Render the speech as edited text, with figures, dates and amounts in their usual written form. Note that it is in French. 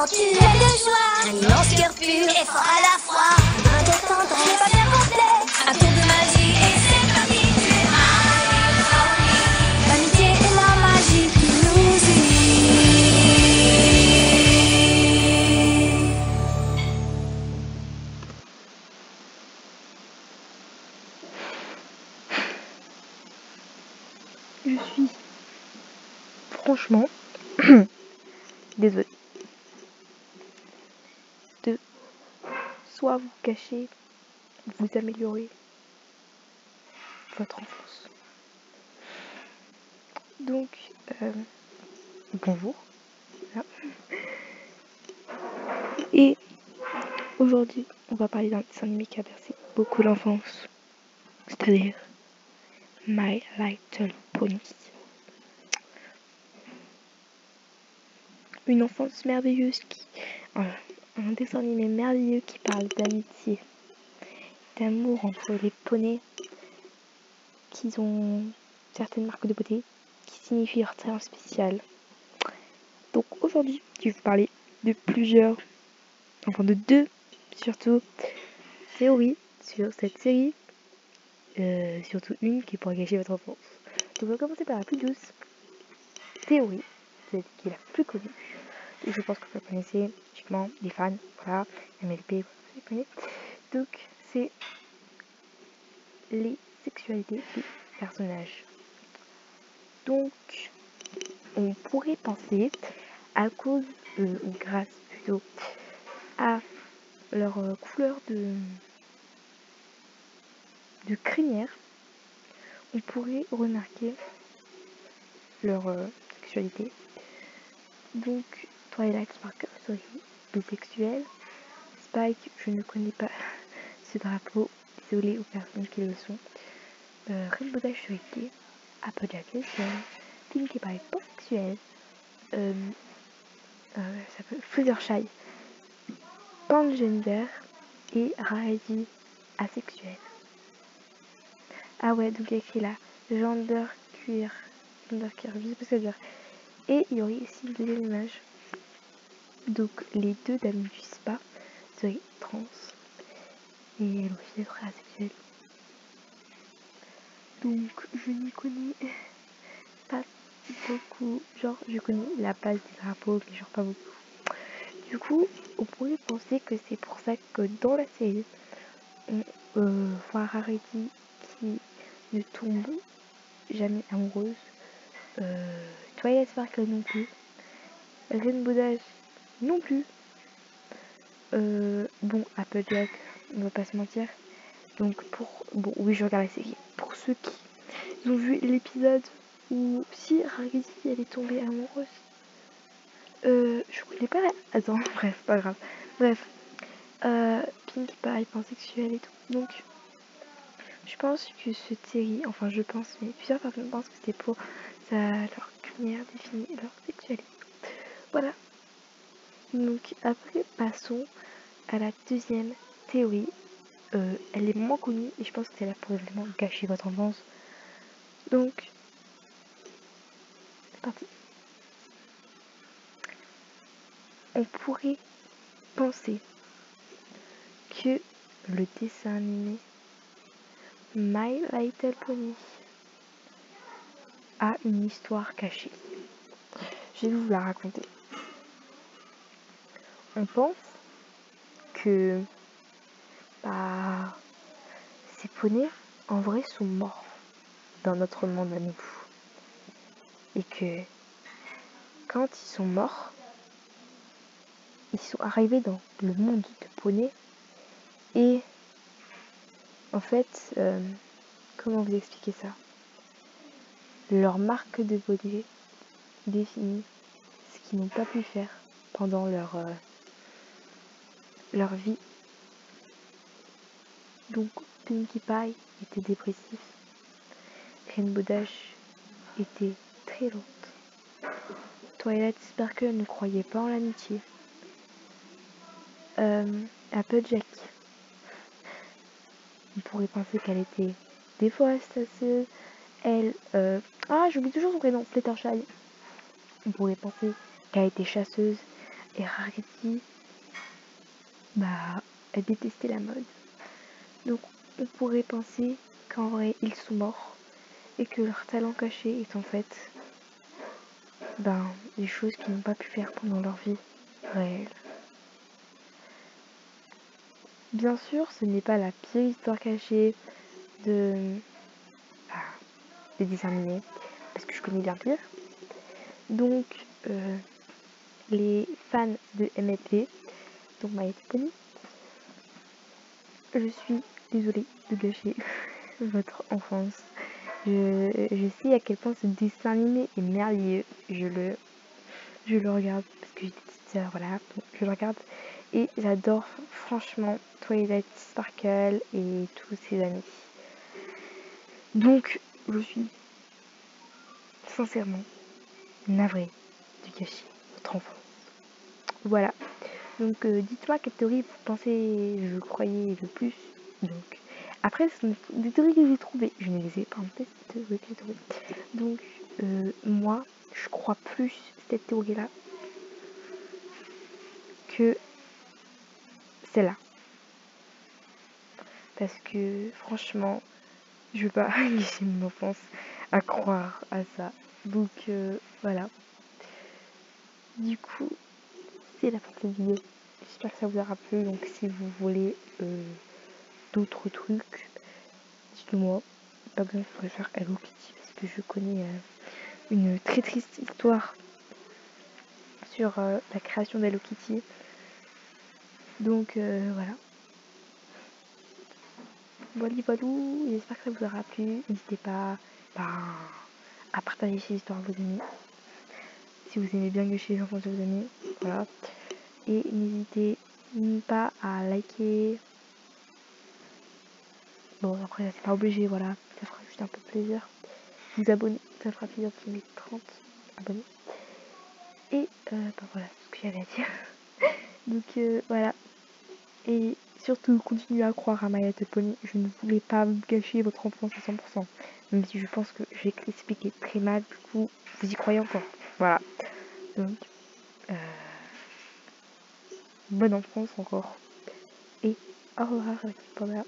d'aventure et de joie, un immense cœur pur et fort à la fois, un brin de tendresse, pas bien complexe, un tour de magie et c'est parti. L'amitié et la magie qui nous Je suis franchement désolée de soit vous cacher, vous améliorer votre enfance. Donc, bonjour. Voilà. Et aujourd'hui, on va parler d'un dessin animé qui a bercé beaucoup l'enfance, c'est-à-dire My Little Pony. Une enfance merveilleuse un dessin animé merveilleux qui parle d'amitié, d'amour entre les poneys qui ont certaines marques de beauté qui signifient leur talent spécial. Donc aujourd'hui, je vais vous parler de de deux surtout, théories sur cette série, surtout une qui pourra gâcher votre enfance. Donc on va commencer par la plus douce théorie, celle qui est la plus connue. Et je pense que vous la connaissez, logiquement, les fans, voilà, MLP, vous les connaissez. Donc c'est les sexualités des personnages. Donc on pourrait penser, à cause, ou grâce plutôt, à leur couleur de crinière, on pourrait remarquer leur sexualité. Donc Twilight Sparkle serait bisexuel. Spike, je ne connais pas ce drapeau, désolé aux personnes qui le sont. Rainbow Dash serait gay. Applejack lesbienne. Pinkie Pie pansexuel. Ça peut Fluttershy pangender et Rarity asexuel. Ah ouais, donc il y a écrit là gender queer, je sais pas ce que ça veut dire. Et il y aurait aussi une deuxième image. Donc les deux dames du spa seraient trans et elle aussi serait asexuelle. Donc je n'y connais pas beaucoup, genre je connais la base des drapeaux mais genre pas beaucoup. Du coup on pourrait penser que c'est pour ça que dans la série on voit Rarity qui ne tombe jamais amoureuse, Twilight Sparkle non plus, Rainbow Dash non plus, bon Applejack on va pas se mentir. Donc bon oui je regarde la série. Pour ceux qui ont vu l'épisode où si Rarity elle est tombée amoureuse, je connais pas attends bref pas grave, bref, Pinkie Pie pansexuel et tout. Donc je pense que cette série, enfin je pense, mais plusieurs personnes pensent que c'est pour leur crinière définir leur sexualité. Voilà. Donc après passons à la deuxième théorie. Elle est moins connue et je pense que c'est là pour vraiment gâcher votre enfance. Donc c'est parti. On pourrait penser que le dessin animé My Little Pony a une histoire cachée. Je vais vous la raconter. On pense que ces poneys en vrai sont morts dans notre monde à nous. Et que quand ils sont morts, ils sont arrivés dans le monde de poneys et en fait, comment vous expliquer ça? Leur marque de beauté définit ce qu'ils n'ont pas pu faire pendant leur vie. Donc Pinkie Pie était dépressif, Rainbow Dash était très lente, Twilight Sparkle ne croyait pas en l'amitié, Applejack, on pourrait penser qu'elle était déforestaceuse, elle, j'oublie toujours son prénom, Fluttershy, on pourrait penser qu'elle était chasseuse Et Rarity, bah, elle détestait la mode. Donc on pourrait penser qu'en vrai ils sont morts et que leur talent caché est en fait des choses qu'ils n'ont pas pu faire pendant leur vie réelle. Bien sûr, ce n'est pas la pire histoire cachée de des dessins animés, parce que je connais bien pire. Donc les fans de MLP, donc My Little Pony, je suis désolée de gâcher votre enfance. Je sais à quel point ce dessin animé est merveilleux. Je le regarde parce que j'étais petite sœur, voilà. Donc je le regarde et j'adore franchement Twilight Sparkle et tous ses amis. Donc je suis sincèrement navrée de gâcher votre enfance. Voilà. Donc dites-moi quelle théorie vous pensez je croyais le plus. Donc après ce sont des théories que j'ai trouvées. Je ne les ai pas en tête, ces théories que j'ai trouvées. Donc moi je crois plus cette théorie là que celle-là. Parce que franchement je veux pas gâcher mon enfance à croire à ça. Donc voilà. Du coup c'est la fin de cette vidéo. J'espère que ça vous aura plu. Donc si vous voulez d'autres trucs, dites-moi. Pas besoin de faire Hello Kitty parce que je connais une très triste histoire sur la création d'Hello Kitty. Donc voilà. Voilà, j'espère que ça vous aura plu. N'hésitez pas à partager ces histoires à vos amis. Si vous aimez bien gâcher les enfants de vos amis, voilà. Et n'hésitez pas à liker. Bon, après, c'est pas obligé, voilà. Ça fera juste un peu plaisir. Vous abonner, ça fera plaisir de mes 30 abonnés. Et voilà ce que j'avais à dire. Donc voilà. Et surtout, continuez à croire à My Little Pony. Je ne voulais pas gâcher votre enfance à 100%. Même si je pense que j'ai expliqué très mal, du coup, vous y croyez encore. Voilà. Donc, bonne enfance encore. Et au revoir, la petite panda.